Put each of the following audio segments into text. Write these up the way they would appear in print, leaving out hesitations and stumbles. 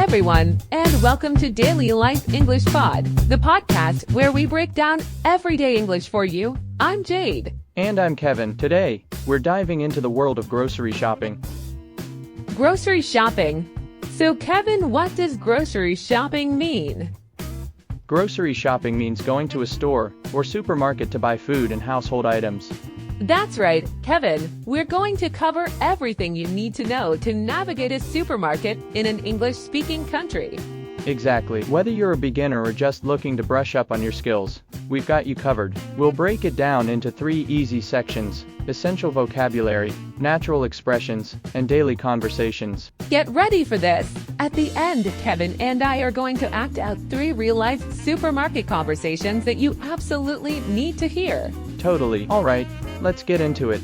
everyone, and welcome to Daily Life English Pod, the podcast where we break down everyday English for you. I'm Jade. And I'm Kevin. Today, we're diving into the world of grocery shopping. Grocery shopping. So Kevin, what does grocery shopping mean? Grocery shopping means going to a store or supermarket to buy food and household items. That's right, Kevin. We're going to cover everything you need to know to navigate a supermarket in an English-speaking country. Exactly. Whether you're a beginner or just looking to brush up on your skills, we've got you covered. We'll break it down into 3 easy sections: essential vocabulary, natural expressions, and daily conversations. Get ready for this. At the end, Kevin and I are going to act out 3 real-life supermarket conversations that you absolutely need to hear. Totally. Alright, let's get into it.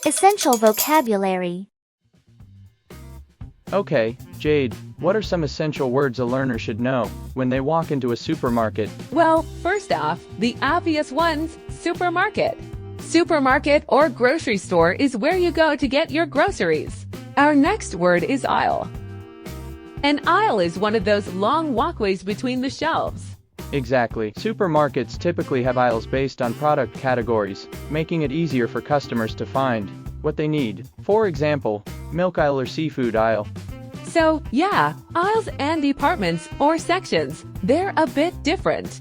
Essential vocabulary. Okay, Jade, what are some essential words a learner should know when they walk into a supermarket? Well, first off, the obvious ones, supermarket. Supermarket or grocery store is where you go to get your groceries. Our next word is aisle. An aisle is one of those long walkways between the shelves. Exactly. Supermarkets typically have aisles based on product categories, making it easier for customers to find what they need. For example, milk aisle or seafood aisle. So, yeah, aisles and departments or sections, they're a bit different.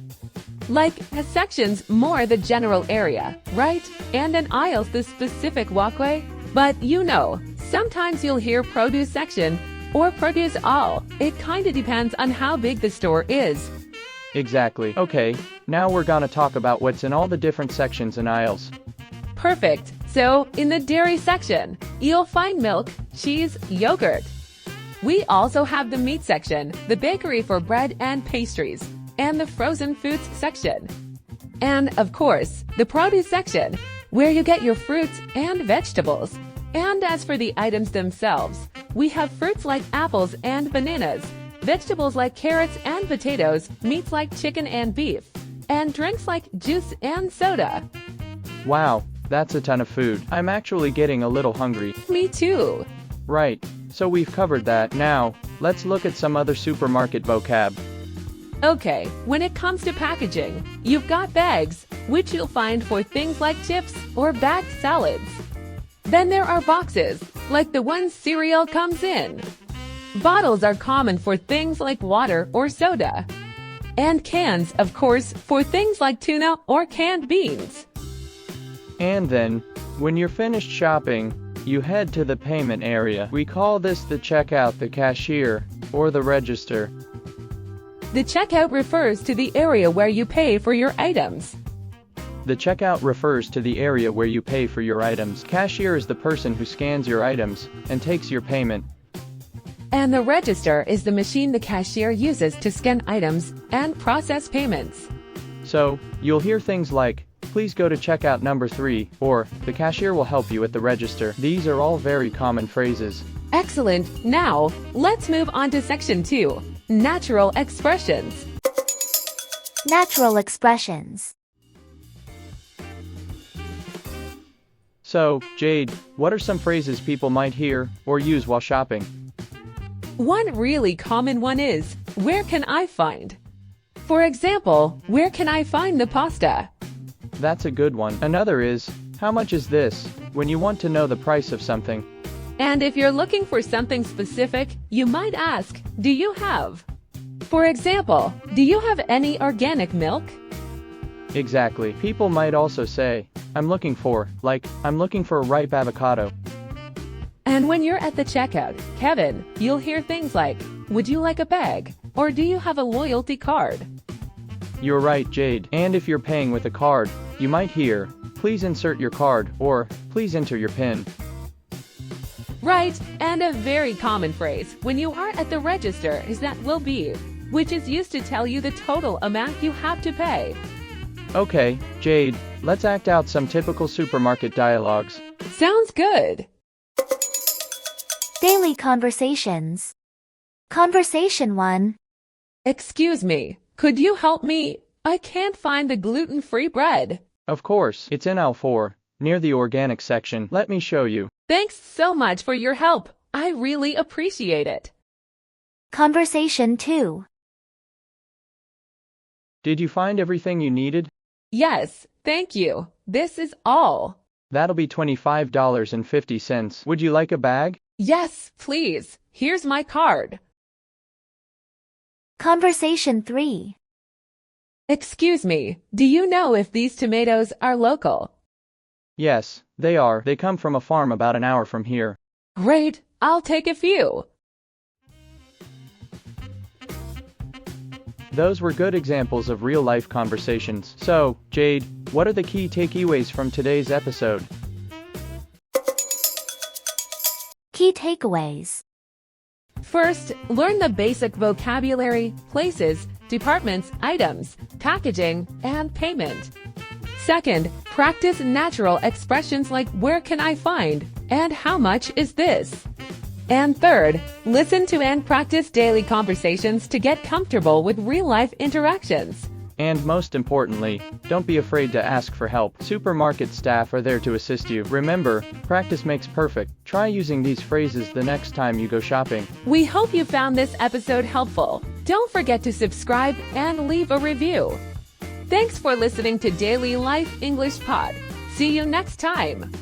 Like, a section's more the general area, right? And an aisle's the specific walkway. But you know, sometimes you'll hear produce section or produce aisle. It kinda depends on how big the store is. Exactly. Okay, now we're gonna talk about what's in all the different sections and aisles. Perfect. So, in the dairy section, you'll find milk, cheese, yogurt. We also have the meat section, the bakery for bread and pastries, and the frozen foods section. And, of course, the produce section, where you get your fruits and vegetables. And as for the items themselves, we have fruits like apples and bananas, vegetables like carrots and potatoes, meats like chicken and beef, and drinks like juice and soda. Wow, that's a ton of food. I'm actually getting a little hungry. Me too. Right, so we've covered that. Now, let's look at some other supermarket vocab. Okay, when it comes to packaging, you've got bags, which you'll find for things like chips or bagged salads. Then there are boxes, like the ones cereal comes in. Bottles are common for things like water or soda. And cans, of course, for things like tuna or canned beans. And then, when you're finished shopping, you head to the payment area. We call this the checkout, the cashier, or the register. The checkout refers to the area where you pay for your items. The checkout refers to the area where you pay for your items. Cashier is the person who scans your items and takes your payment. And the register is the machine the cashier uses to scan items and process payments. So, you'll hear things like, "Please go to checkout number 3, or, "The cashier will help you at the register." These are all very common phrases. Excellent. Now, let's move on to section 2, natural expressions. Natural expressions. So, Jade, what are some phrases people might hear or use while shopping? One really common one is, where can I find? For example, where can I find the pasta? That's a good one. Another is, how much is this, when you want to know the price of something. And if you're looking for something specific, you might ask, do you have? For example, do you have any organic milk? Exactly. People might also say, I'm looking for a ripe avocado. And when you're at the checkout, Kevin, you'll hear things like, would you like a bag? Or do you have a loyalty card? You're right, Jade. And if you're paying with a card, you might hear, please insert your card, or please enter your PIN. Right, and a very common phrase when you are at the register is that will be, which is used to tell you the total amount you have to pay. Okay, Jade, let's act out some typical supermarket dialogues. Sounds good. Daily conversations. Conversation 1. Excuse me, could you help me? I can't find the gluten-free bread. Of course, it's in aisle 4, near the organic section. Let me show you. Thanks so much for your help. I really appreciate it. Conversation 2. Did you find everything you needed? Yes, thank you. This is all. That'll be $25.50. Would you like a bag? Yes, please. Here's my card. Conversation 3. Excuse me, do you know if these tomatoes are local? Yes, they are. They come from a farm about an hour from here. Great, I'll take a few. Those were good examples of real-life conversations. So, Jade, what are the key takeaways from today's episode? Key takeaways. First, learn the basic vocabulary, places, departments, items, packaging, and payment. Second, practice natural expressions like where can I find and how much is this? And third, listen to and practice daily conversations to get comfortable with real-life interactions. And most importantly, don't be afraid to ask for help. Supermarket staff are there to assist you. Remember, practice makes perfect. Try using these phrases the next time you go shopping. We hope you found this episode helpful. Don't forget to subscribe and leave a review. Thanks for listening to Daily Life English Pod. See you next time.